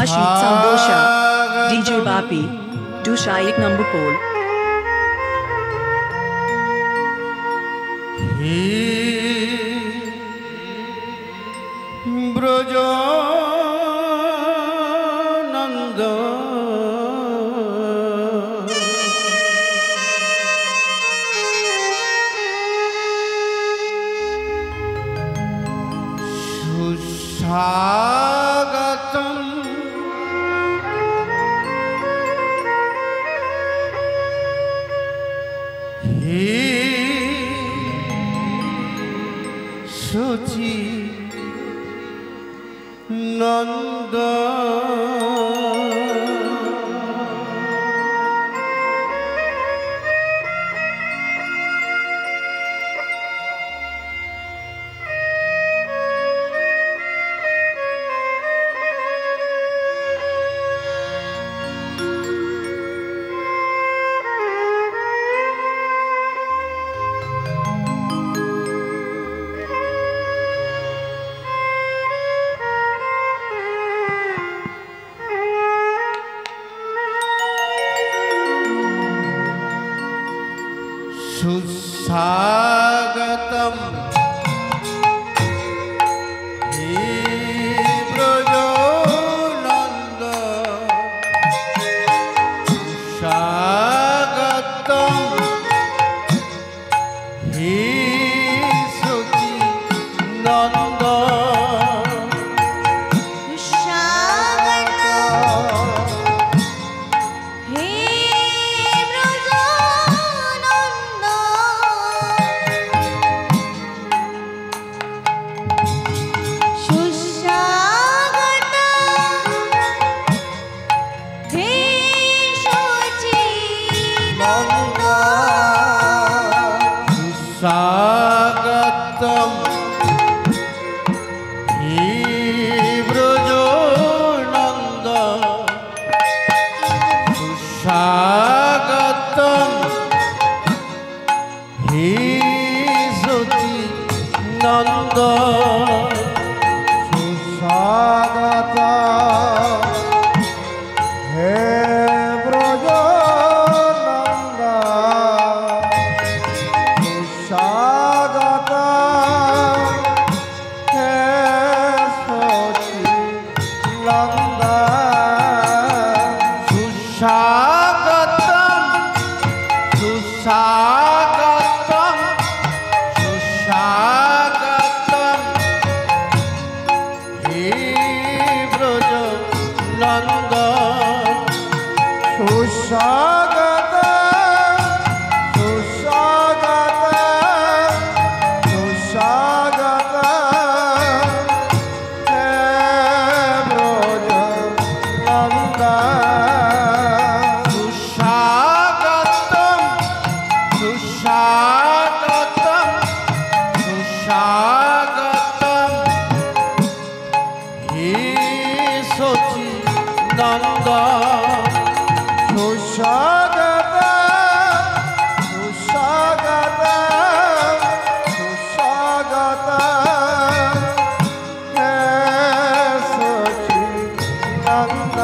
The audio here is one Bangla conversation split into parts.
Rashid Sambosha, DJ Bapi, Dusha 1 number pole. ব্রজনন্দ সুস্বাগতম হে সুচি নন্দ সুস্বাগতম হে ব্রজনন্দ সুস্বাগতম হে সচি নন্দ স্বাগতম হে ব্রজনন্দ সুস্বাগতম হে সচি নন্দ সুস্বাগতম হে সুস্বাগতম সুস্বাগতম হে ব্রজনন্দ সুস্বাগতম সুস্বাগতম সুস্বাগতম হে ব্রজনন্দ সুস্বাগতম সুস্বাগতম হে সচি নন্দ সুস্বাগতম সুস্বাগতম সুস্বাগতম হে সচি নন্দ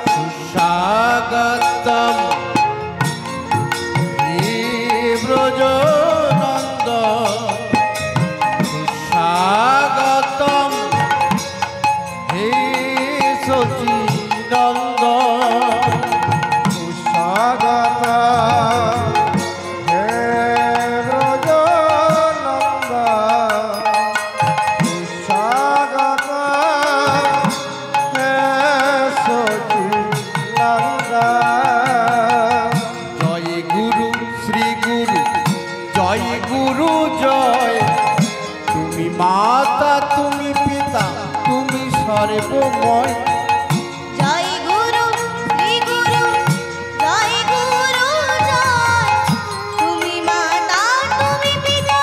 সুস্বাগতম ব্রজনন্দ সুস্বাগতম হে সচিনন্দ সুস্বাগতম হে ব্রজনন্দ সুস্বাগতম হে সচিনন্দ জয় গুরু শ্রী গুরু জয় গুরু জয় তুমি মাতা তুমি পিতা তুমি সর্বময় জয় গুরু শ্রী গুরু জয় গুরু জয় তুমি মাতা তুমি পিতা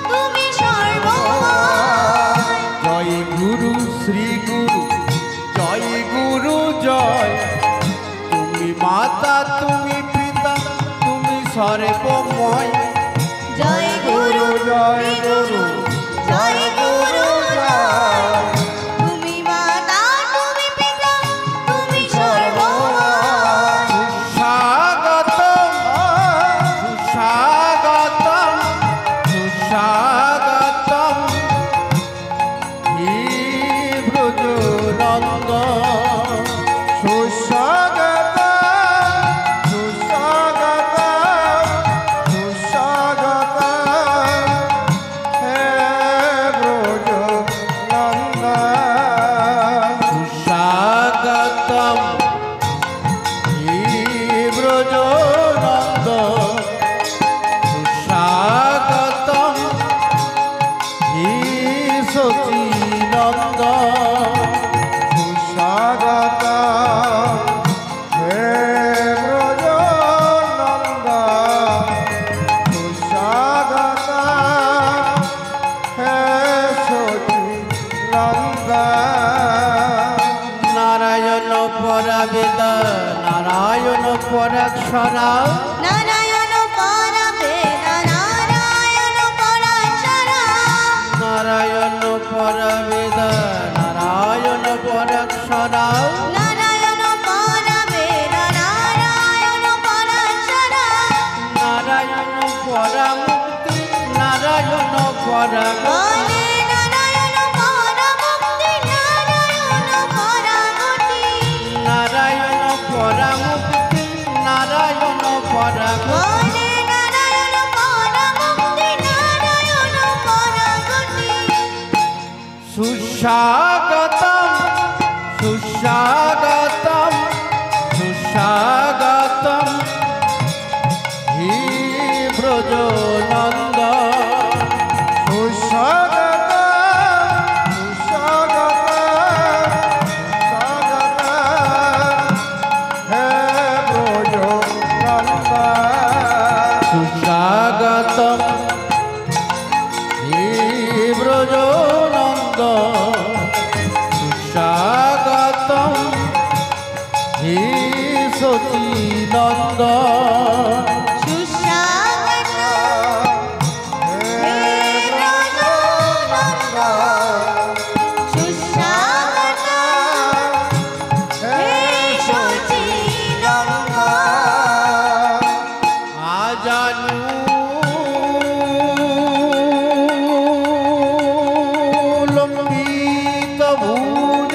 তুমি সর্বময় জয় গুরু শ্রী গুরু জয় গুরু জয় তুমি মাতা তুমি পিতা তুমি সর্বময় জয় গুরু জয় গুরু জয় গুরু জয় তুমি মাতা তুমি নন্দ সুস্বাগত সুস্বাগত সুস্বাগত হে ব্রজ নন্দ সুস্বাগতম হে ব্রজ নন্দ সুস্বাগতম হে সচিনন্দ সুস্বাগত হে ব্রজ নন্দ সুস্বাগত হে সচিনন্দ নারায়ণ পরবেদ নারায়ণ পরাক্ষরা নারায়ণ পরবেদ নারায়ণ পরাক্ষরা নারায়ণ পরবেদ নারায়ণ পরাক্ষরা নারায়ণ পরবেদ নারায়ণ পরাক্ষরা নারায়ণ পরামুক্তি নারায়ণ পরাগতি বলে নারায়ণ পরমুক্তি নারায়ণ পরাগতি নারায়ণ পরামুক্তি নারায়ণ পরাগতি বলে নারায়ণ পরমুক্তি নারায়ণ পরাগতি সুস্বাগতম সুস্বাগতম সুস্বাগতম হে ব্রজ নন্দ সুস্বাগত সুস্বাগত সুস্বাগত হে ব্রজ নন্দ সুস্বাগতম হে ব্রজ নন্দ সুস্বাগতম হে সচিনন্দ সুস্বাগত হে ব্রজ নন্দ সুস্বাগত হে সচিনন্দ আজানু লম্বিত ভুজ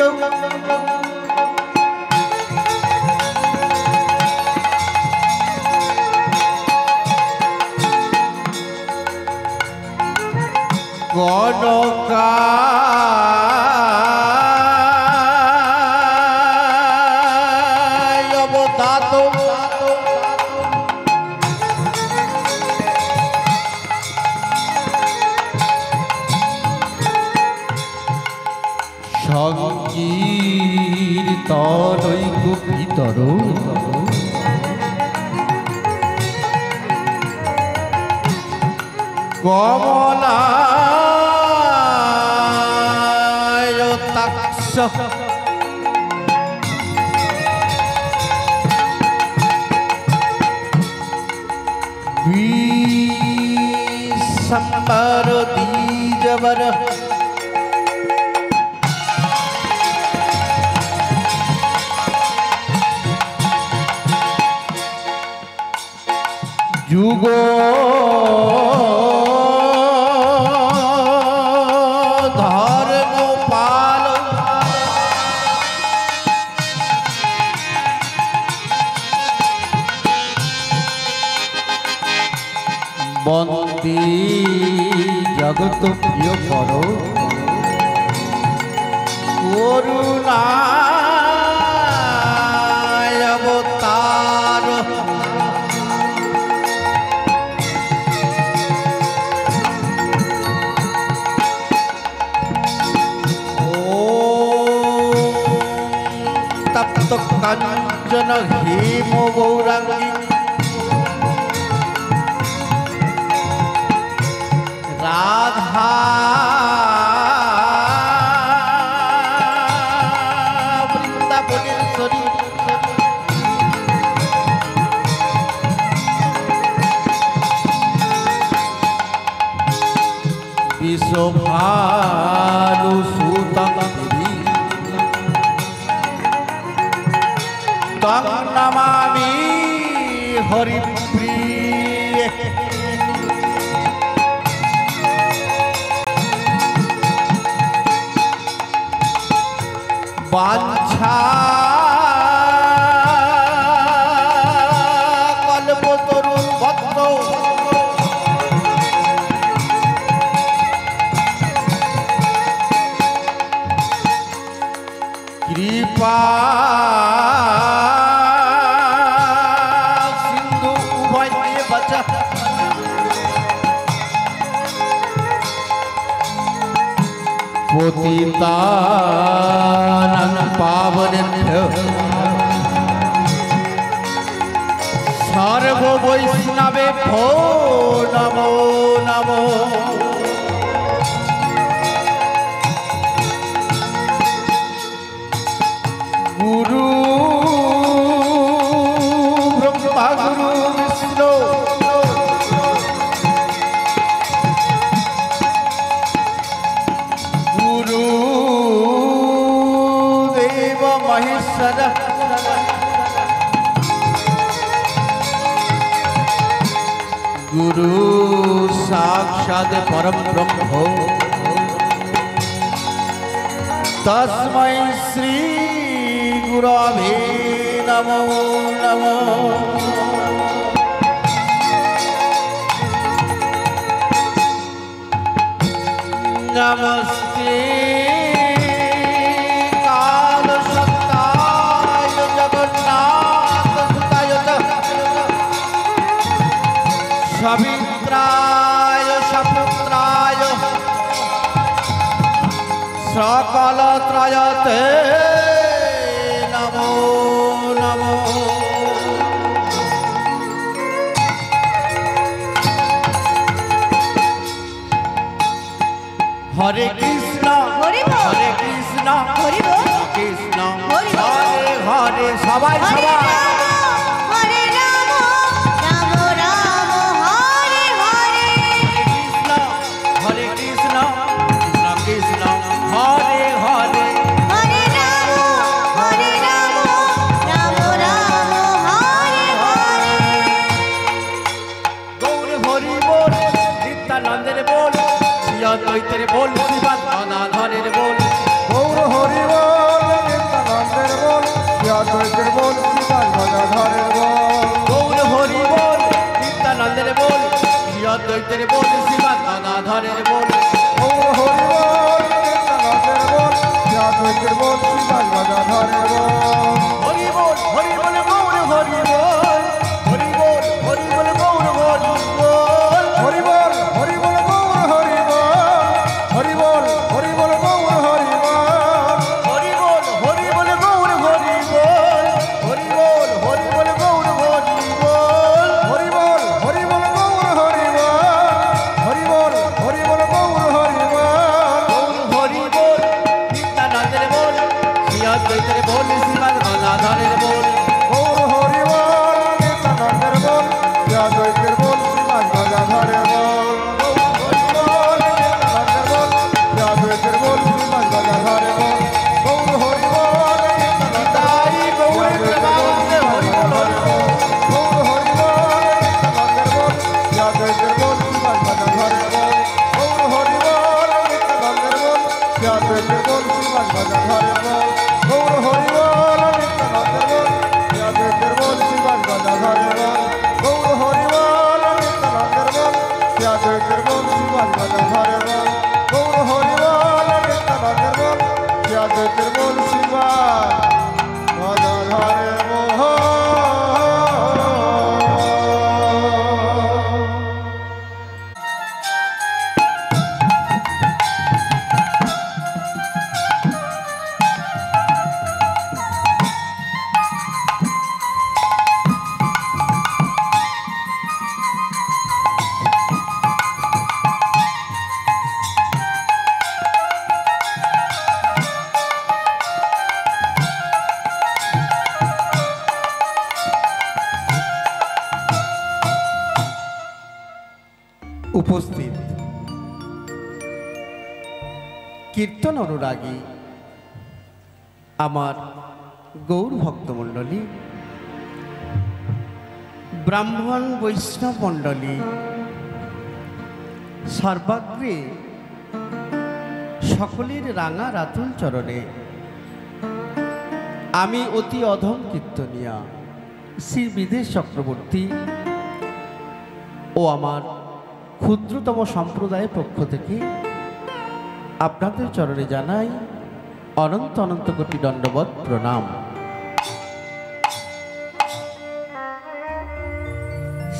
গণকায় অবতাত সংকীর্তনৈক ভিতর কমলায়তাক্ষ বিশ্বম্বর দ্বিজবর যুগ ধর্ম পাল বন্দে জগত প্রিয় কর করুণায় অবতার তপ্ত কাঞ্চন হেম গৌরাঙ্গী রাধা বৃন্দাবনেশ্বরী বিশ্বভানু সুতং তং নমামি হরিপ্রিয়ে বাঞ্ছা কল্পতরুণ ভক্ত কৃপা সিন্ধু উভয় নিয়ে বাঁচা পতিতানাং পাবনেভ্যো সর্ব বৈষ্ণবেভ্যো নমো নমো। গুরু ব্রহ্মা গুরু বিষ্ণু গুরু দেব মহেশ্বর গুরু সাক্ষাৎ পরম ব্রহ্ম তস্मै শ্রী গুরবে নমো নমো। নমস্তে কাল সত্তায় জগন্নাথ সুতায় সবিত্রায় সপুত্রায় সকল ত্রয়তে নমো নমো। হরে কৃষ্ণ হরি বল। হরে কৃষ্ণ হরি বল। কৃষ্ণ হরি বল। হরে হরে সবাই হরে সবাই রাম হরে রাম রাম রাম হরে হরে কৃষ্ণ হরে কৃষ্ণ কৃষ্ণ কৃষ্ণ হরে হরে হরে রাম রাম রাম হরে হরে গৌর হরি বল নিত্যানন্দের বল শ্রী অদ্বৈতের বল শ্রীবাদ গদাধরের বল গৌর হরি বল নিত্যানন্দের বল অদ্বৈতের বল শ্রীবাদ গদাধরের বল গৌর হরি বল নিত্যানন্দের বল শ্রী অদ্বৈতের বল শ্রীবাদ গদাধরের বল গৌর হরি বল নিত্যানন্দের বল অদ্বৈতের বল শ্রীবাদ গদাধরের বল হরি বল গৌর হরি বল হরি বল গৌর হরি বল হরি বল গৌর হরি বল হরি বল গৌর হরি বল হরি বল গৌর হরি বল হরি বল গৌর হরি বল হরি বল গৌর হরি বল হরি বল গৌর হরি বল গৌর হরি বল নিত্যানন্দের বল শ্রী অদ্বৈতের বল শ্রীবাদ গদাধরের বল গৌর হরি বল নিত্যানন্দের বল অদ্বৈতের বল শ্রীবাদ গদাধরের বল গৌর নিত্যানন্দের বল অদ্বৈতের বল শ্রীবাদ গদাধরের বল গৌর হরি বল তাই গৌরের প্রেমানন্দে হরি বল গৌর হরি বল নিত্যানন্দের বল অদ্বৈতের বল শ্রীবাদ গদাধরের বল গৌর হরি বল নিত্যানন্দের বল অদ্বৈতের বল শ্রীবাদ গদাধরের বল গৌর হরি বল নিত্যানন্দের বল অদ্বৈতের বল শ্রীবাদ গদাধরের বল গৌর হরি বল নিত্যানন্দের বল অদ্বৈতের বল শ্রীবাদ গদাধরের বল গৌর হরি বল নিত্যানন্দের বল অদ্বৈতের বল শ্রীবাদ গদাধরের বল। উপস্থিত কীর্তন অনুরাগী আমার গৌর ভক্তমণ্ডলী, ব্রাহ্মণ বৈষ্ণব মণ্ডলী, সর্বাগ্রে সকলের রাঙা রাতুল চরণে আমি অতি অধম কীর্তনিয়া শ্রী বিদেশ চক্রবর্তী ও আমার ক্ষুদ্রতম সম্প্রদায়ের পক্ষ থেকে আপনাদের চরণে জানাই অনন্ত অনন্ত কোটি দণ্ডবৎ প্রণাম।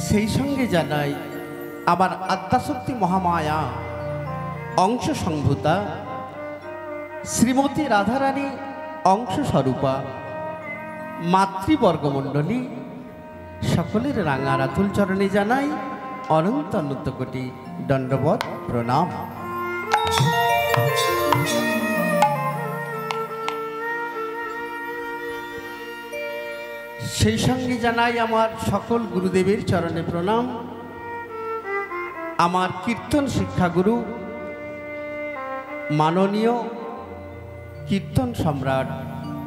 সেই সঙ্গে জানাই আমার আদ্যাশক্তি মহামায়া অংশ সংভূতা শ্রীমতী রাধারানী অংশ স্বরূপা মাতৃবর্গমণ্ডলী সকলের রাঙা রাতুল চরণে জানাই অনন্ত অনন্ত কোটি দণ্ডবৎ প্রণাম। সেই সঙ্গে জানাই আমার সকল গুরুদেবের চরণে প্রণাম। আমার কীর্তন শিক্ষাগুরু মাননীয় কীর্তন সম্রাট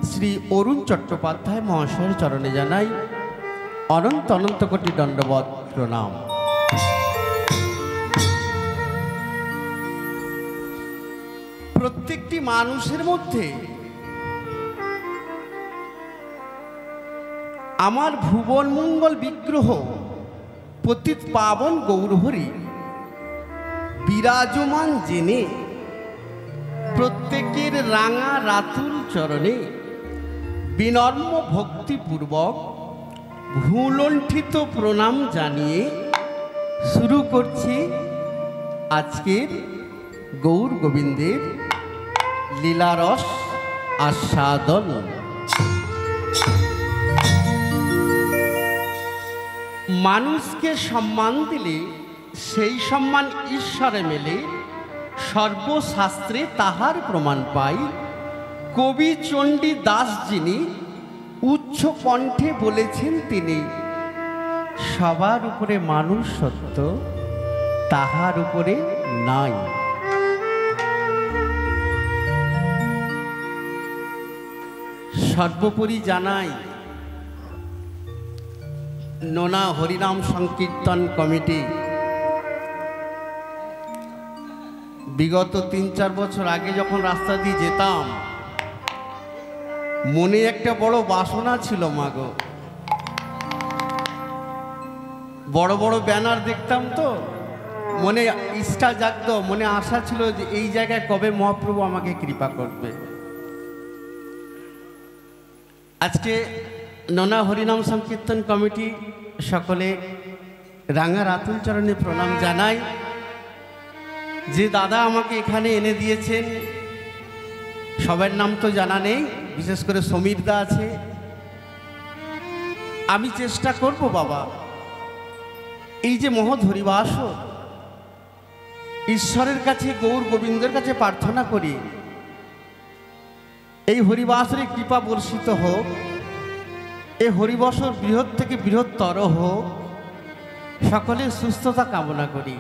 শ্রী অরুণ চট্টোপাধ্যায় মহাশয়ের চরণে জানাই অনন্ত অনন্ত কোটি দণ্ডবৎ প্রণাম। প্রত্যেকটি মানুষের মধ্যে আমার ভুবন মঙ্গল বিগ্রহ পতিত পাবন গৌরহরি বিরাজমান জেনে প্রত্যেকের রাঙা রাতুল চরণে বিনম্র ভক্তিপূর্বক ভূলণ্ঠিত প্রণাম জানিয়ে শুরু করছি আজকের গৌর গোবিন্দের লীলারস আস্বাদন। মানুষকে সম্মান দিলে সেই সম্মান ঈশ্বরে মেলে, সর্বশাস্ত্রে তাহার প্রমাণ পাই। কবি চণ্ডী দাস যিনি উচ্চ কণ্ঠে বলেছেন তিনি, সবার উপরে মানুষ সত্য, তাহার উপরে নাই। সর্বোপরি জানাই নোনা হরিনাম সংকীর্তন কমিটি বিগত ৩-৪ বছর আগে যখন রাস্তা দিয়ে যেতাম, মনে একটা বড় বাসনা ছিল মাগো, বড় বড় ব্যানার দেখতাম তো মনে ইচ্ছা জাগতো, মনে আশা ছিল যে এই জায়গায় কবে মহাপ্রভু আমাকে কৃপা করবে। আজকে নোনা হরিনাম সংকীর্তন কমিটি সকলে রাঙা রাতুল চরণে প্রণাম জানাই। যে দাদা আমাকে এখানে এনে দিয়েছেন সবার নাম তো জানা নেই, বিশেষ করে সমীর দা আছে। আমি চেষ্টা করব বাবা, এই যে মহৎ হরিবাস ঈশ্বরের কাছে গৌর গোবিন্দের কাছে প্রার্থনা করি, এই হরিবাসের কৃপা বর্ষিত হোক, এই হরিবসর বৃহৎ থেকে বৃহত্তর হোক, সকলের সুস্থতা কামনা করি।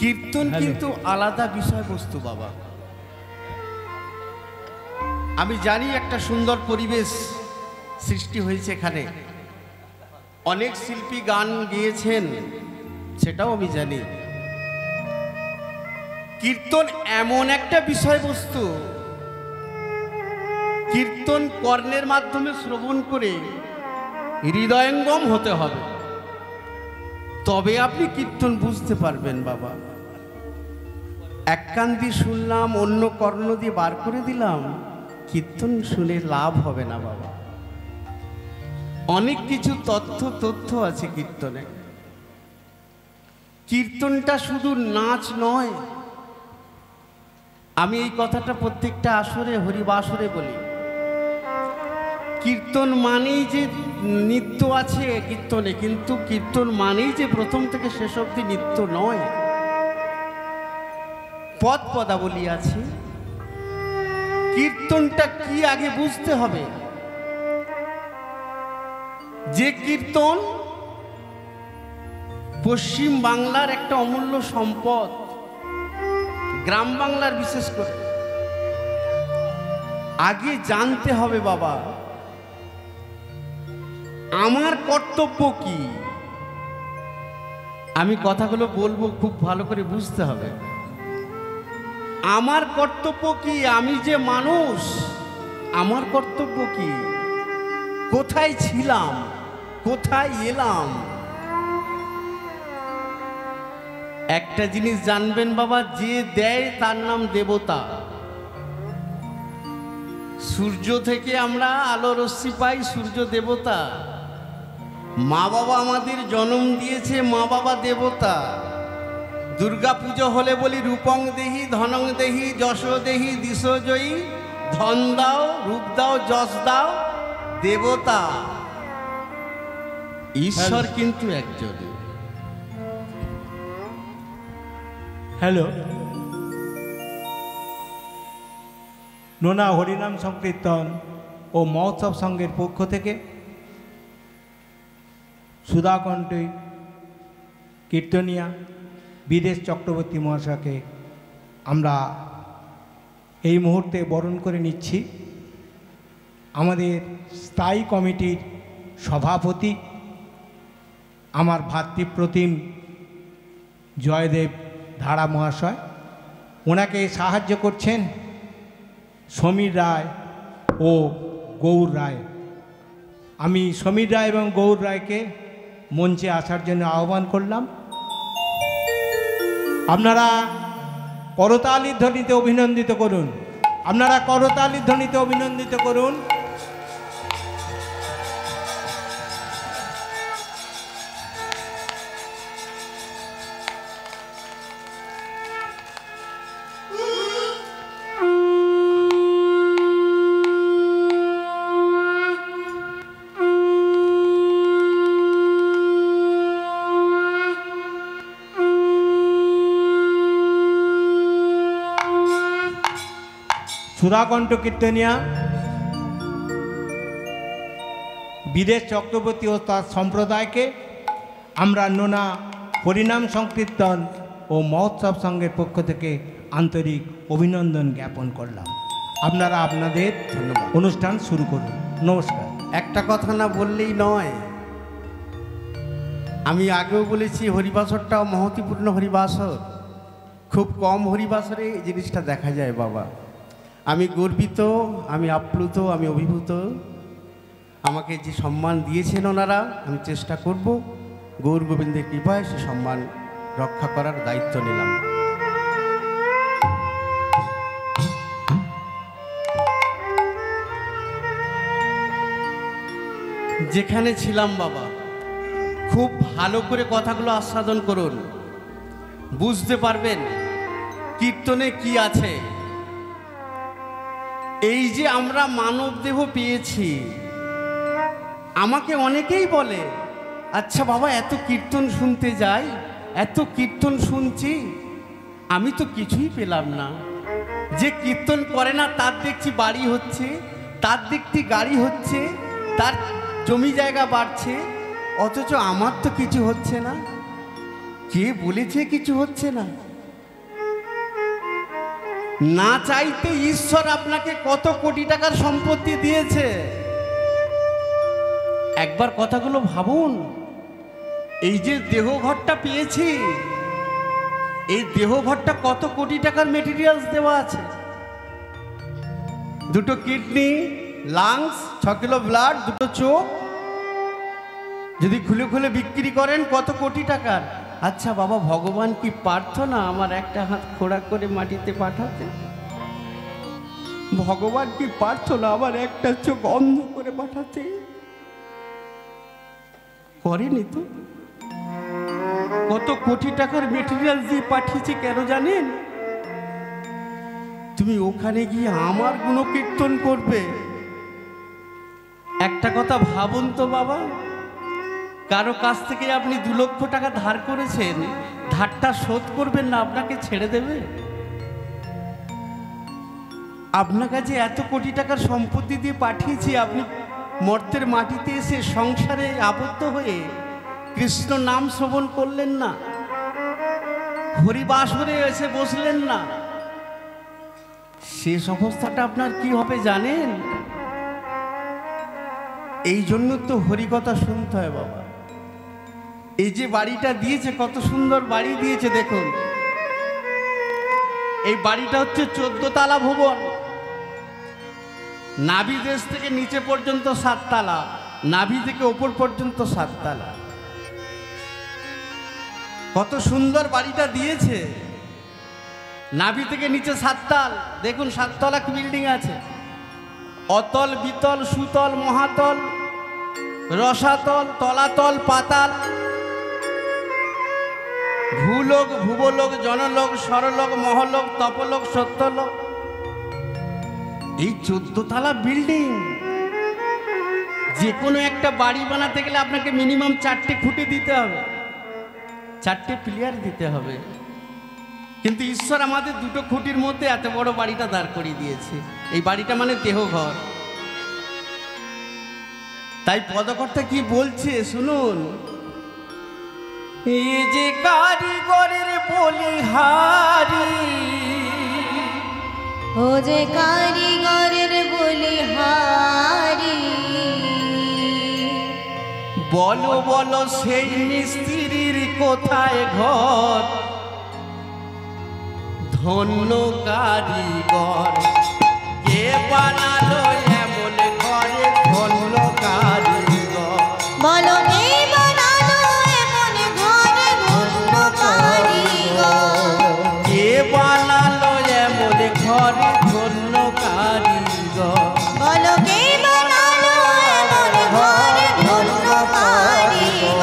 কীর্তন কিন্তু আলাদা বিষয়বস্তু বাবা। আমি জানি একটা সুন্দর পরিবেশ সৃষ্টি হয়েছে এখানে, অনেক শিল্পী গান গেয়েছেন, সেটাও আমি জানি। কীর্তন এমন একটা বিষয়বস্তু, কীর্তন কর্ণের মাধ্যমে শ্রবণ করে হৃদয়ঙ্গম হতে হবে, তবে আপনি কীর্তন বুঝতে পারবেন বাবা। এক কান দিয়ে শুনলাম, অন্য কর্ণ দিয়ে বার করে দিলাম, কীর্তন শুনে লাভ হবে না বাবা। অনেক কিছু তথ্য আছে কীর্তনে। কীর্তনটা শুধু নাচ নয়, আমি এই কথাটা প্রত্যেকটা আসরে হরিবাসরে বলি। কীর্তন মানেই যে নৃত্য আছে কীর্তনে, কিন্তু কীর্তন মানেই যে প্রথম থেকে শেষ অবধি নৃত্য নয়। পদ পদাবলী আছে, কীর্তনটা কি আগে বুঝতে হবে। যে কীর্তন পশ্চিম বাংলার একটা অমূল্য সম্পদ, গ্রাম বাংলার বিশেষ করে আগে জানতে হবে বাবা আমার কর্তব্য কি। আমি কথাগুলো বলবো, খুব ভালো করে বুঝতে হবে। আমার কর্তব্য কি, আমি যে মানুষ, আমার কর্তব্য কি, কোথায় ছিলাম, কোথায় এলাম। একটা জিনিস জানবেন বাবা, যে দেয় তার নাম দেবতা। সূর্য থেকে আমরা আলো রশ্মি পাই, সূর্য দেবতা। মা বাবা আমাদের জন্ম দিয়েছে, মা বাবা দেবতা। দুর্গা পুজো হলে বলি রূপং দেহি ধনং দেহি যশ দেহি দিশ জয়ী, ধন দাও রূপ দাও যশ দাও, দেবতা। ঈশ্বর কিন্তু একজন। হ্যালো, নোনা হরিনাম সংকীর্তন ও মহোৎসব সংঘের পক্ষ থেকে সুধাকণ্ঠী কীর্তনিয়া বিদেশ চক্রবর্তী মহাশয়কে আমরা এই মুহূর্তে বরণ করে নিচ্ছি। আমাদের স্থায়ী কমিটির সভাপতি আমার ভাতৃপ্রতিম জয়দেব ধারা মহাশয়, ওনাকে সাহায্য করছেন সমীর রায় ও গৌর রায়। আমি সমীর রায় এবং গৌর রায়কে মঞ্চে আসার জন্য আহ্বান করলাম। আপনারা করতালির ধ্বনিতে অভিনন্দিত করুন, আপনারা করতালির ধ্বনিতে অভিনন্দিত করুন। সুধাকণ্ঠ কীর্তনিয়া বিদেশ চক্রবর্তী ও তার সম্প্রদায়কে আমরা নোনা হরিনাম সংকীর্তন ও মহোৎসব সংঘের পক্ষ থেকে আন্তরিক অভিনন্দন জ্ঞাপন করলাম। আপনারা আপনাদের ধন্যবাদ। অনুষ্ঠান শুরু করুন। নমস্কার। একটা কথা না বললেই নয়, আমি আগেও বলেছি হরিবাসরটাও মহতিপূর্ণ হরিবাসর। খুব কম হরিবাসরে এই জিনিসটা দেখা যায় বাবা। আমি গর্বিত, আমি আপ্লুত, আমি অভিভূত। আমাকে যে সম্মান দিয়েছেন ওনারা, আমি চেষ্টা করব গৌর গোবিন্দের কৃপায় সে সম্মান রক্ষা করার দায়িত্ব নিলাম। যেখানে ছিলাম বাবা, খুব ভালো করে কথাগুলো আস্বাদন করুন, বুঝতে পারবেন কীর্তনে কি আছে। এই যে আমরা মানব দেহ পেয়েছি, আমাকে অনেকেই বলে, আচ্ছা বাবা এত কীর্তন শুনতে যাই, এত কীর্তন শুনছি, আমি তো কিছুই পেলাম না। যে কীর্তন করে না তার দেখছি বাড়ি হচ্ছে, তার দেখছি গাড়ি হচ্ছে, তার জমি জায়গা বাড়ছে, অথচ আমার তো কিছু হচ্ছে না। কে বলেছে কিছু হচ্ছে না? না চাইতে ঈশ্বর আপনাকে কত কোটি টাকার সম্পত্তি দিয়েছে। একবার কথাগুলো ভাবুন। এই যে দেহঘরটা পেয়েছি, এই দেহঘরটা কত কোটি টাকার মেটেরিয়ালস দেওয়া আছে। দুটো কিডনি, লাংস, 6 কিলো ব্লাড, দুটো চোখ যদি খুলে খুলে বিক্রি করেন কত কোটি টাকার। আচ্ছা বাবা, ভগবান কি পারত না আমার একটা হাত খোঁড়া করে মাটিতে পাঠাতে? ভগবান কি পারত না আমার একটা চোখ অন্ধ করে পাঠাতে? করেনি তো। কত কোটি টাকার মেটেরিয়াল দিয়ে পাঠিয়েছে কেন জানেন? তুমি ওখানে গিয়ে আমার গুণকীর্তন করবে। একটা কথা ভাবুন তো বাবা, কারো কাছ থেকে আপনি 2 লক্ষ টাকা ধার করেছেন, ধারটা শোধ করবেন না, আপনাকে ছেড়ে দেবে? আপনার কাছে এত কোটি টাকার সম্পত্তি দিয়ে পাঠিয়েছি, আপনি মর্তের মাটিতে এসে সংসারে আবদ্ধ হয়ে কৃষ্ণ নাম শ্রবণ করলেন না, হরিবাসরে এসে বসলেন না। শেষ অবস্থাটা আপনার কি হবে জানেন? এই জন্য তো হরিকথা শুনতে হয় বাবা। এই যে বাড়িটা দিয়েছে, কত সুন্দর বাড়ি দিয়েছে দেখুন। এই বাড়িটা হচ্ছে 14 তলা ভবন, নাভি দেশ থেকে নিচে পর্যন্ত 7 তলা, নাভি থেকে ওপর পর্যন্ত 7 তলা। কত সুন্দর বাড়িটা দিয়েছে। নাভি থেকে নিচে 7 তল, দেখুন 7 তলা বিল্ডিং আছে। অতল, বিতল, সুতল, মহাতল, রসাতল, তলাতল, পাতাল, ভূলোক, ভুবলোক, জনলোক, সরলোক, মহলোক, তপলোক, সত্যলোক। এই 14 তলা বিল্ডিং। যে কোনো একটা বাড়ি বানাতে গেলে আপনাকে মিনিমাম 4টে খুঁটি দিতে হবে, 4টে পিলার দিতে হবে। কিন্তু ঈশ্বর আমাদের 2টো খুঁটির মধ্যে এত বড় বাড়িটা দাঁড় করিয়ে দিয়েছে। এই বাড়িটা মানে দেহঘর। তাই পদকর্তা কি বলছে শুনুন। এই যে কারিগরের বলিহারি, ও যে কারিগরের বলিহারি, বলো বলো সেই মিস্ত্রির কোথায় ঘর, ধন্য কারিগর। কে বানালো এমন ঘরে, ধন্য কারিগর। বলো কে বানালো এমন ঘরে, ধন্য কারিগর। কে বানালো এমন ঘরে, ধন্য কারিগর। বলো কে বানালো এমন ঘরে, ধন্য কারিগর।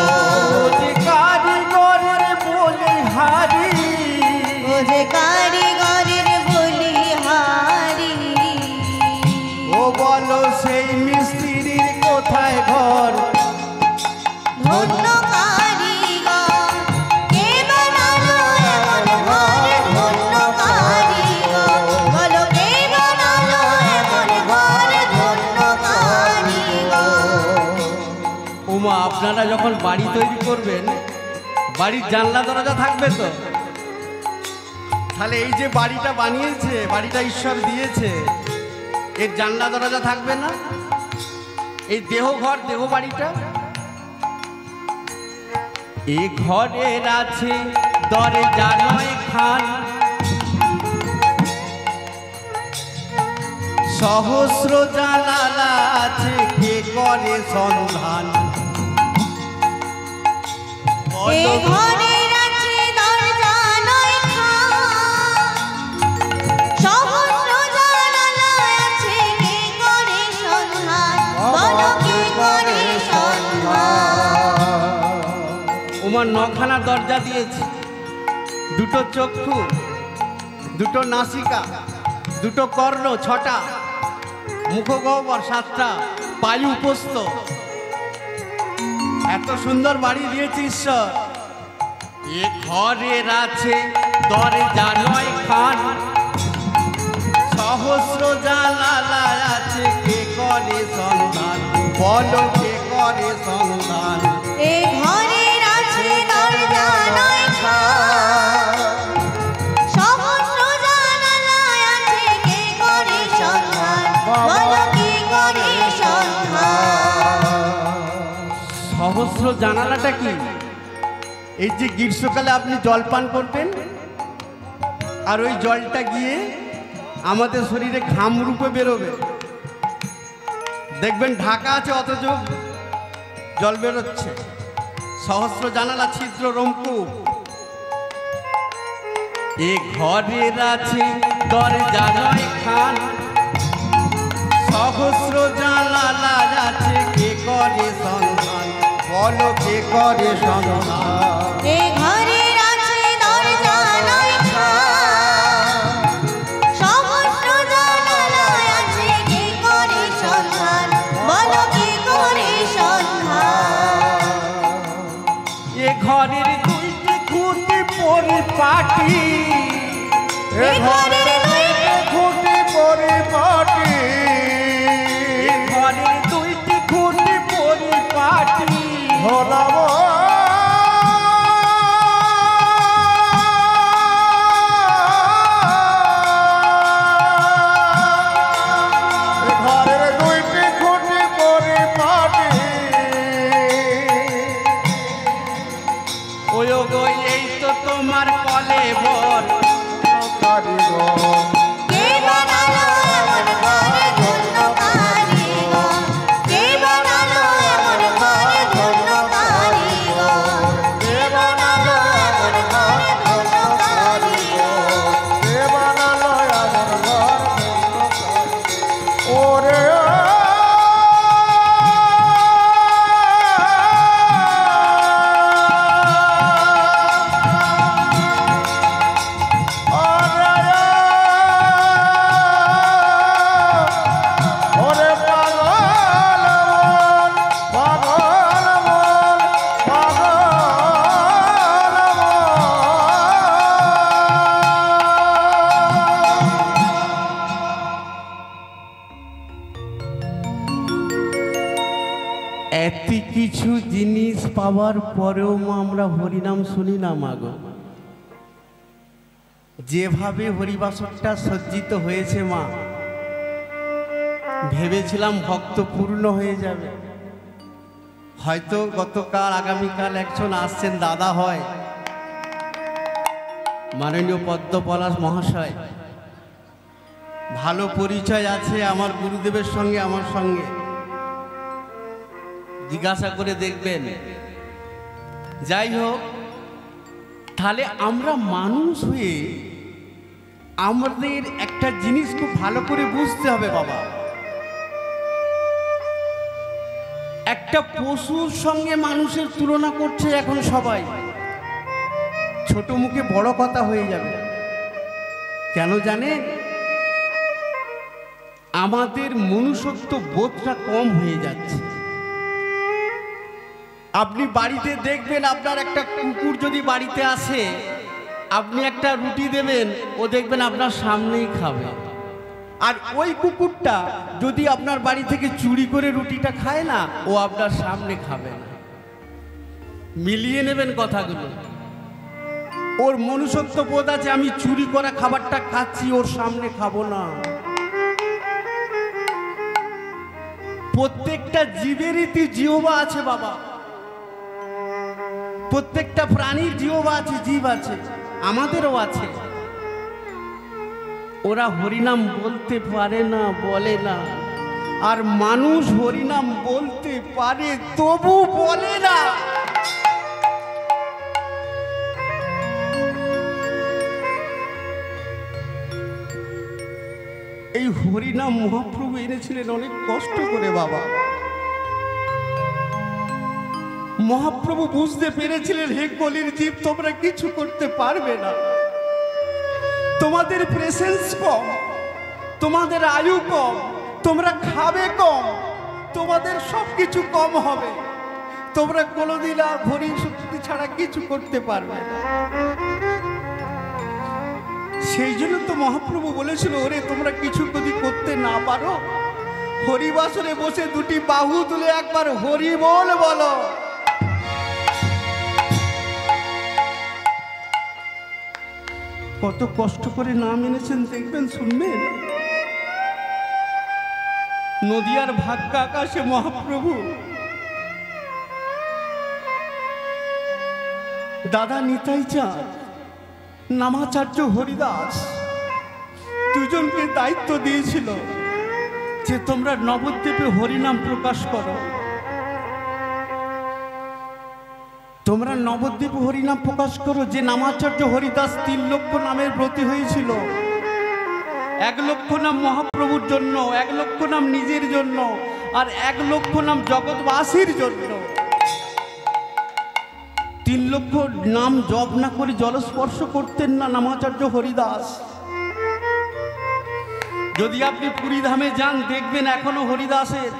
ও যে কারিগরের বলিহারি, ও যে কারিগরের বলিহারি, ও বলো সেই মিস্ত্রির কোথায় ঘর, ধন্য কারিগর। কে বানালো এমন ঘরে, ধন্য কারিগর। বলো কে বানালো এমন ঘরে, ধন্য কারিগর। ওমা, আপনারা যখন বাড়ি তৈরি করবেন, বাড়ির জানলা দরজা থাকবে তো? তাহলে এই যে বাড়িটা বানিয়েছে, বাড়িটা ঈশ্বর দিয়েছে, এর জানলা দরজা থাকবে না? এই দেহঘর, দেহ বাড়িটা, এ ঘরের আছে দরজা 9 খান, সহস্র জানালা আছে, কে করে সন্ধান। এ ঘরের আছে দরজা 9 খান, সহস্র জানালা আছে, কে করে সন্ধান। বলো কে করে সন্ধান। ওমার 9খানা দরজা দিয়েছে, 2টো চক্ষু, 2টো নাসিকা, 2টো কর্ণ, 6টা মুখগহ্বর, 7টা পায়ু উপস্থ। এত সুন্দর বাড়ি দিয়েছে ঈশ্বর। এ ঘরের আছে দরজা 9 খান, সহস্র জানালা আছে, কে করে সন্ধান। বলো কে করে সন্ধান। এ ঘরের আছে দরজা 9 খান, সহস্র জানালা আছে, কে করে সন্ধান। বলো কে করে সন্ধান। সহস্র জানালাটা কি? এই যে গ্রীষ্মকালে আপনি জল পান করবেন, আর ওই জলটা গিয়ে আমাদের শরীরে ঘাম রূপে বেরোবে, দেখবেন ঢাকা আছে অথচ জল বেরোচ্ছে। সহস্র জানালা, ছিদ্র, রম্পুর। এ ঘরের আছে দরজা 9 খান, সহস্র জানালা আছে, কে করে সন্ধান। বলো কে করে সন্ধান। এ ঘরের আছে দরজা 9 খান, সহস্র জানালা আছে, কে করে সন্ধান। বলো কে করে সন্ধান। এ ঘরের 2টি খুঁটি পরিপাটি, এ ঘরের 2টি খুঁটি পরিপাটি ঘরের দুইটি খুঁটি পরিপাটি হলাম ঘরের দুইটি খুঁটি পরিপাটি ওই গো এই তো তোমার কলে বল কারিগর কে বানালো এমন ঘরে ধন্য কারিগর কে বানালো এমন ঘরে ধন্য কারিগর কে বানালো এমন ঘরে ধন্য কারিগর কে বানালো আমার ঘর ওরে ওরে পাগল মন পাগল মন পাগল এত কিছু জিনিস পাওয়ার পরেও মা আমরা হরিনাম শুনি না মাগো। যেভাবে হরিবাসরটা সজ্জিত হয়েছে মা, ভেবেছিলাম ভক্ত পূর্ণ হয়ে যাবে। হয়তো গতকাল আগামীকাল একজন আসছেন, দাদা হয় মাননীয় পদ্ম পলাশ মহাশয়, ভালো পরিচয় আছে আমার গুরুদেবের সঙ্গে আমার সঙ্গে, জিজ্ঞাসা করে দেখবেন। যাই হোক, তাহলে আমরা মানুষ হয়ে আমাদের একটা জিনিস খুব ভালো করে বুঝতে হবে বাবা। একটা পশুর সঙ্গে মানুষের তুলনা করছে এখন সবাই, ছোট মুখে বড় কথা হয়ে যাবে। কেন জানেন? আমাদের মনুষ্যত্ব বোধটা কম হয়ে যাচ্ছে। আপনি বাড়িতে দেখবেন, আপনার একটা কুকুর যদি বাড়িতে আসে, আপনি একটা রুটি দেবেন, ও দেখবেন আপনার সামনেই খাবে। আর ওই কুকুরটা যদি আপনার বাড়ি থেকে চুরি করে রুটিটা খায় না, ও আপনার সামনে খাবে না। মিলিয়ে নেবেন কথাগুলো। ওর মনুষ্যত্ব বোধ আছে, আমি চুরি করা খাবারটা খাচ্ছি, ওর সামনে খাবো না। প্রত্যেকটা জীবেরই জিহ্বা আছে বাবা, প্রত্যেকটা প্রাণীর জিহ্বা আছে, জীব আছে, আমাদেরও আছে। ওরা হরিনাম বলতে পারে না, বলে না। আর মানুষ হরিনাম বলতে পারে, তবু বলে না। এই হরিনাম মহাপ্রভু এনেছিলেন অনেক কষ্ট করে বাবা। মহাপ্রভু বুঝতে পেরেছিলেন, হে কলির জীব, তোমরা কিছু করতে পারবে না। তোমাদের প্রেসেন্স কম, তোমাদের আয়ু কম, তোমরা খাবে কম, তোমাদের সব কিছু কম হবে। তোমরা কোনোদিন আর হরি শক্তি ছাড়া কিছু করতে পারবে না। সেই জন্য তো মহাপ্রভু বলেছিল, ওরে তোমরা কিছু যদি করতে না পারো, হরিবাসরে বসে দুটি বাহু তুলে একবার হরি বল বলো। কত কষ্ট করে নাম এনেছেন দেখবেন, শুনবেন। নদিয়ার ভাগ্য আকাশে মহাপ্রভু দাদা নিতাই চাঁদ, নামাচার্য হরিদাস দুজনকে দায়িত্ব দিয়েছিল যে তোমরা নবদ্বীপে হরিনাম প্রকাশ করো। তোমরা নবদ্বীপ হরিনাম প্রকাশ করো। যে নামাচার্য হরিদাস 3 লক্ষ নামের ব্রতী হয়েছিল, 1 লক্ষ নাম মহাপ্রভুর জন্য, 1 লক্ষ নাম নিজের জন্য, আর 1 লক্ষ নাম জগৎবাসীর জন্য। 3 লক্ষ নাম জপ না করে জলস্পর্শ করতেন না নামাচার্য হরিদাস। যদি আপনি পুরীধামে যান, দেখবেন এখনো হরিদাসের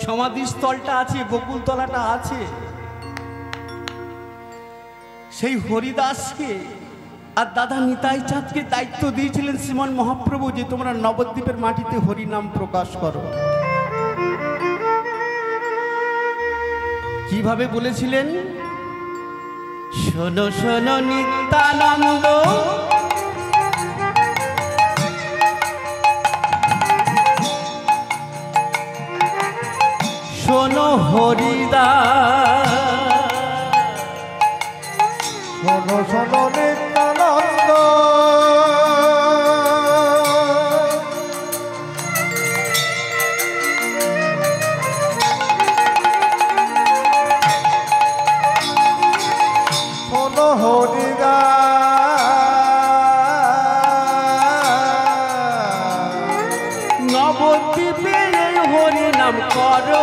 সমাধিস্থলটা আছে, বকুলতলাটা আছে। সেই হরিদাসকে আর দাদা নিতাই চাঁদকে দায়িত্ব দিয়েছিলেন শ্রীমান মহাপ্রভু যে তোমরা নবদ্বীপের মাটিতে হরিনাম প্রকাশ করো। কিভাবে বলেছিলেন? শোনো শোনো নিত্যানন্দ, শোনো হরিদাস, শোনো শোনো নিত্যানন্দ, শোনো হরিদাস, নবদ্বীপে এই হরিনাম করো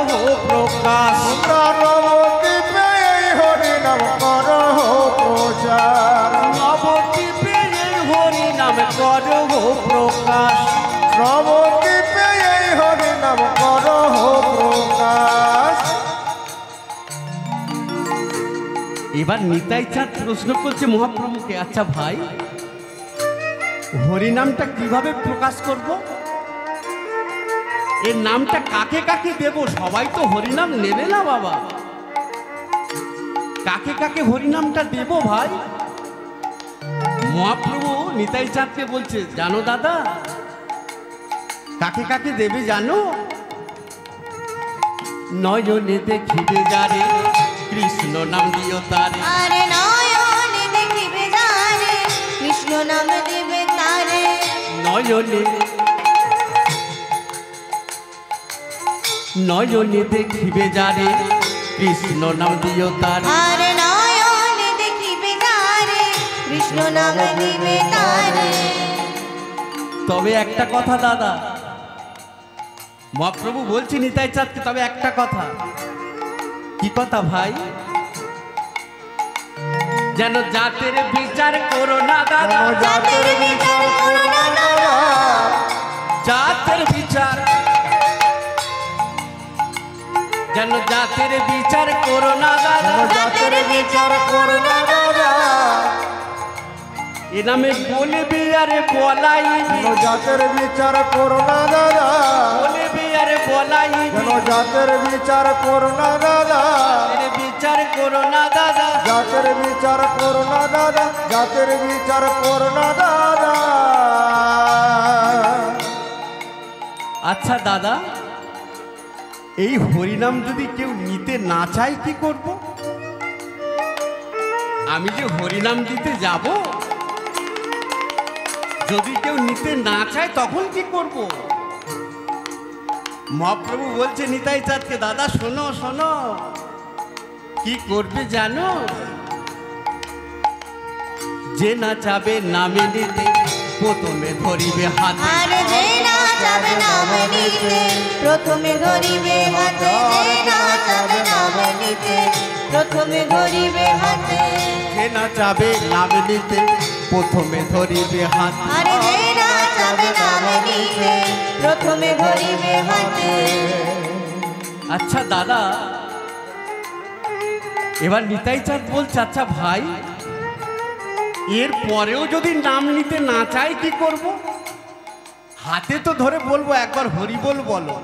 প্রকাশ, নবদ্বীপে এই হরিনাম করো প্রচার, নবদ্বীপে এই হরিনাম করো প্রকাশ, নবদ্বীপে এই হরিনাম করো প্রকাশ। এবার নিতাই চাঁদ প্রশ্ন করছে মহাপ্রভুকে, আচ্ছা ভাই হরিনামটা কিভাবে প্রকাশ করব? এর নামটা কাকে কাকে দেব? সবাই তো হরিনাম নেবে না বাবা, কাকে কাকে হরিনামটা দেব ভাই? মহাপ্রভু নিতাই চাঁদকে বলছে, জানো দাদা কাকে কাকে দেবে জানো? নয়নে দেখিবে যারে কৃষ্ণ নাম দিও তারে, আরে নয়নে দেখিবে যারে কৃষ্ণ নাম দিবে তারে, নয়নে নয়নে দেখিবে যারে কৃষ্ণ নাম দিও তারে, আরে নয়নে দেখিবে যারে কৃষ্ণ নাম দিবে তারে। তবে একটা কথা দাদা, মহাপ্রভু বলছি নিতাই চাঁদকে, তবে একটা কথা। কি কথা ভাই? যেন জাতের বিচার করো না দাদা, জাতের বিচার করো না দাদা, জাতের বিচার, যেন জাতের বিচার করো না দাদা, জাতের বিচার করো না দাদা, এ নামে বলবি আরে বলাইবি, জাতের বিচার করো না দাদা, বলবি আরে বলাইবি, যেন জাতের বিচার করো না দাদা, এর বিচার করো না দাদা, জাতের বিচার করো না দাদা, জাতের বিচার করো না দাদা। আচ্ছা দাদা, এই হরিনাম যদি কেউ নিতে না চায় কি করব? আমি যে হরিনাম দিতে যাব, যদি কেউ নিতে না চায় তখন কি করব? মহাপ্রভু বলছে নিতাই চাঁদকে, দাদা শোনো শোনো, কি করবে জানো? যে না চাবে নামে নিতে প্রথমে ধরিবে হাতে, আরে যে না যাবে নাম নিতে প্রথমে ধরিবে হাতে, যে না যাবে নাম নিতে প্রথমে ধরিবে হাতে, যে না চাবে নাম নিতে প্রথমে ধরিবে হাতে, আরে যে না যাবে নাম নিতে প্রথমে ধরিবে হাতে। আচ্ছা দাদা, এবার নিতাই চাঁদ বলছে, আচ্ছা ভাই এর পরেও যদি নাম নিতে না চাই কি করব? হাতে তো ধরে বলবো একবার হরি বল বলো,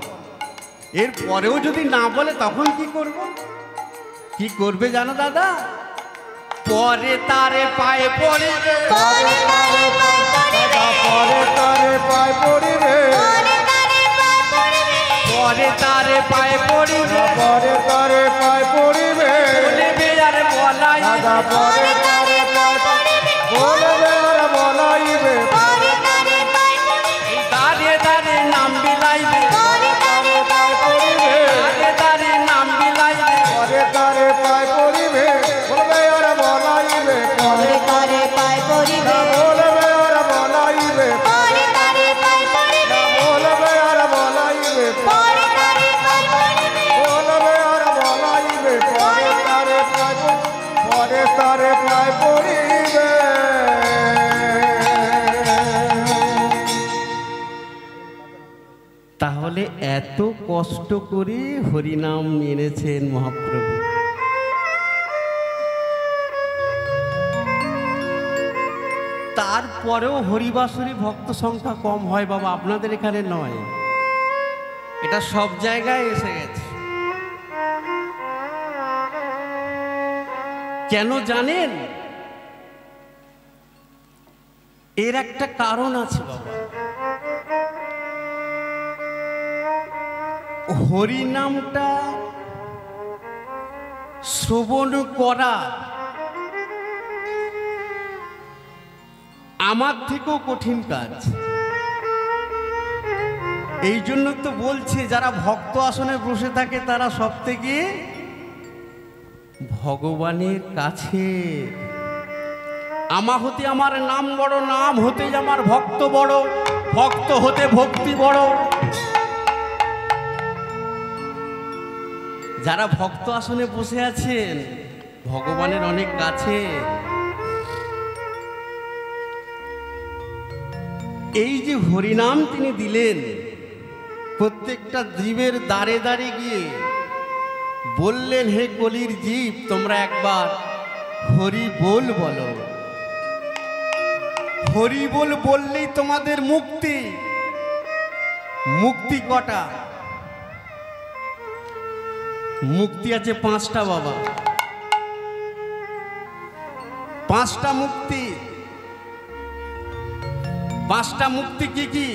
এর পরেও যদি না বলে তখন কি করব? কি করবে জানো দাদা? পরে তারে পায়ে পড়িবে, পরে তারে পায় পড়িবে, পরে তারে পায় পড়িবে, পরে তারে পায় পড়িবে, পরে তারে পায়ে পড়িবে, পরে তারে পায় পড়িবে, বলিবে আর বলাইবে, দাদা পরে পরে তারে পায় পড়িবে, বলবে আর বলাইবে, পরে তারে পায় পড়িবে, দাঁড়িয়ে দাঁড়িয়ে নাম বিলাইবে, পরে তারে পায় পড়িবে, দাঁড়িয়ে দাঁড়িয়ে নাম বিলাইবে, পরে তারে পায় পড়িবে, বলবে আর বলাইবে, পরে তারে পায় পড়িবে, বলবে আর বলাইবে, পরে তারে পায় পড়িবে, বলবে আর বলাইবে, পরে তারে পায় পড়িবে, বলবে আর বলাইবে, পরে তারে পায় পরে তারে পায় পড়িবে। তাহলে এত কষ্ট করে হরিনাম এনেছেন মহাপ্রভু। তারপরেও হরিবাসরী ভক্ত সংখ্যা কম হয় বাবা, আপনাদের এখানে নয়, এটা সব জায়গায় এসে গেছে। কেন জানেন? এর একটা কারণ আছে বাবা। হরি নামটা শ্রবণ করা আমার থেকেও কঠিন কাজ। এই জন্য তো বলছে যারা ভক্ত আসনে বসে থাকে তারা সব থেকে ভগবানের কাছে। আমা হতে আমার নাম বড়, নাম হতে আমার ভক্ত বড়, ভক্ত হতে ভক্তি বড়। যারা ভক্ত আসনে বসে আছেন ভগবানের অনেক কাছে। এই যে হরিনাম তিনি দিলেন, প্রত্যেকটা জীবের দ্বারে দ্বারে গিয়ে বললেন, হে কলির জীব তোমরা একবার হরি বল বলো। হরি বল বললেই তোমাদের মুক্তি। মুক্তি কটা? মুক্তি আছে 5টা বাবা, 5টা মুক্তি। 5টা মুক্তি কি কি?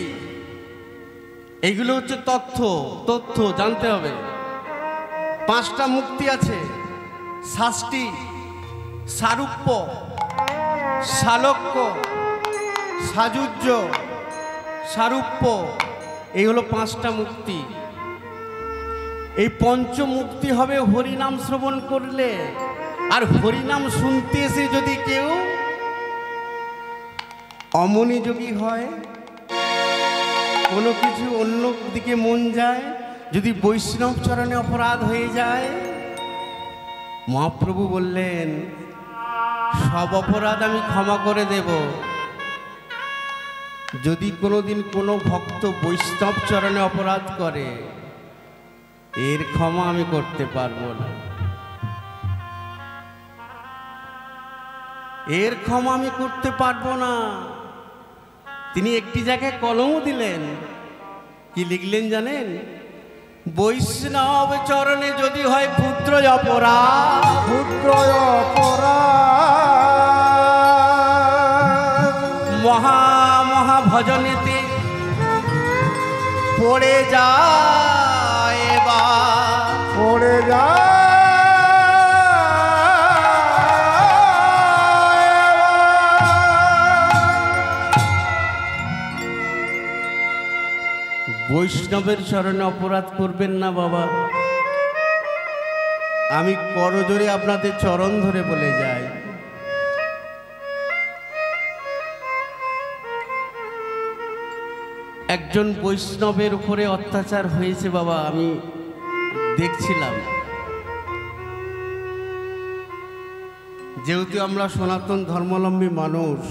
এইগুলো হচ্ছে তথ্য জানতে হবে। 5টা মুক্তি আছে: শাস্তি, সারূপ্য, শালক্য, সাযুজ্য, সারূপ্য। এই হলো 5টা মুক্তি। এই পঞ্চমুক্তি হবে হরিনাম শ্রবণ করলে। আর হরিনাম শুনতে এসে যদি কেউ অমনোযোগী হয়, কোনো কিছু অন্য দিকে মন যায়, যদি বৈষ্ণব চরণে অপরাধ হয়ে যায়, মহাপ্রভু বললেন সব অপরাধ আমি ক্ষমা করে দেব, যদি কোনোদিন কোনো ভক্ত বৈষ্ণব চরণে অপরাধ করে এর ক্ষমা আমি করতে পারবো না। এর ক্ষমা আমি করতে পারবো না। তিনি একটি জায়গায় কলমও দিলেন, কি লিখলেন জানেন? বৈষ্ণব চরণে যদি হয় ক্ষুদ্র অপরাধ, ক্ষুদ্র অপরাধ মহা মহা ভজনেতে পড়ে যায় বা পড়ে যায়। বৈষ্ণবের চরণে অপরাধ করবেন না বাবা। আমি করজোরে আপনাদের চরণ ধরে বলে যাই, একজন বৈষ্ণবের উপরে অত্যাচার হয়েছে বাবা, আমি দেখছিলাম। যেহেতু আমরা সনাতন ধর্মাবলম্বী মানুষ,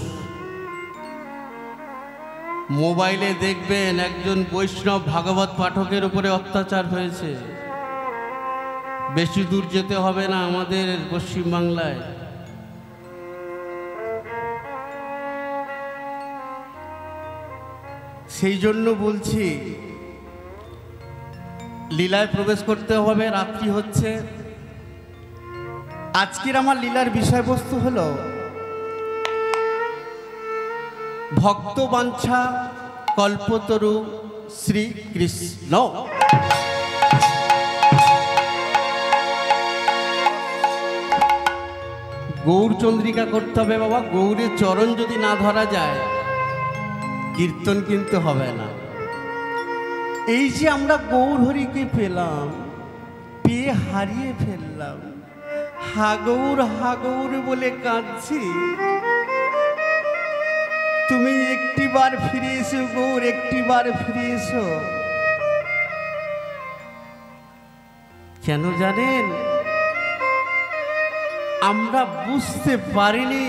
মোবাইলে দেখবেন একজন বৈষ্ণব ভাগবত পাঠকের উপরে অত্যাচার হয়েছে। বেশি দূর যেতে হবে না, আমাদের পশ্চিমবাংলায়। সেই জন্য বলছি লীলায় প্রবেশ করতে হবে। রাত্রি হচ্ছে। আজকের আমার লীলার বিষয়বস্তু হলো ভক্ত বাঞ্ছা কল্পতরু শ্রীকৃষ্ণ। গৌরচন্দ্রিকা করতে হবে বাবা। গৌরের চরণ যদি না ধরা যায় কীর্তন কিন্তু হবে না। এই যে আমরা গৌর হরিকে পেলাম, পেয়ে হারিয়ে ফেললাম, হাগৌর হাগৌর বলে কাঁদছি। তুমি একটিবার ফিরে এসো গৌর, একটিবার ফিরে এসো। কেন জানেন? আমরা বুঝতে পারিনি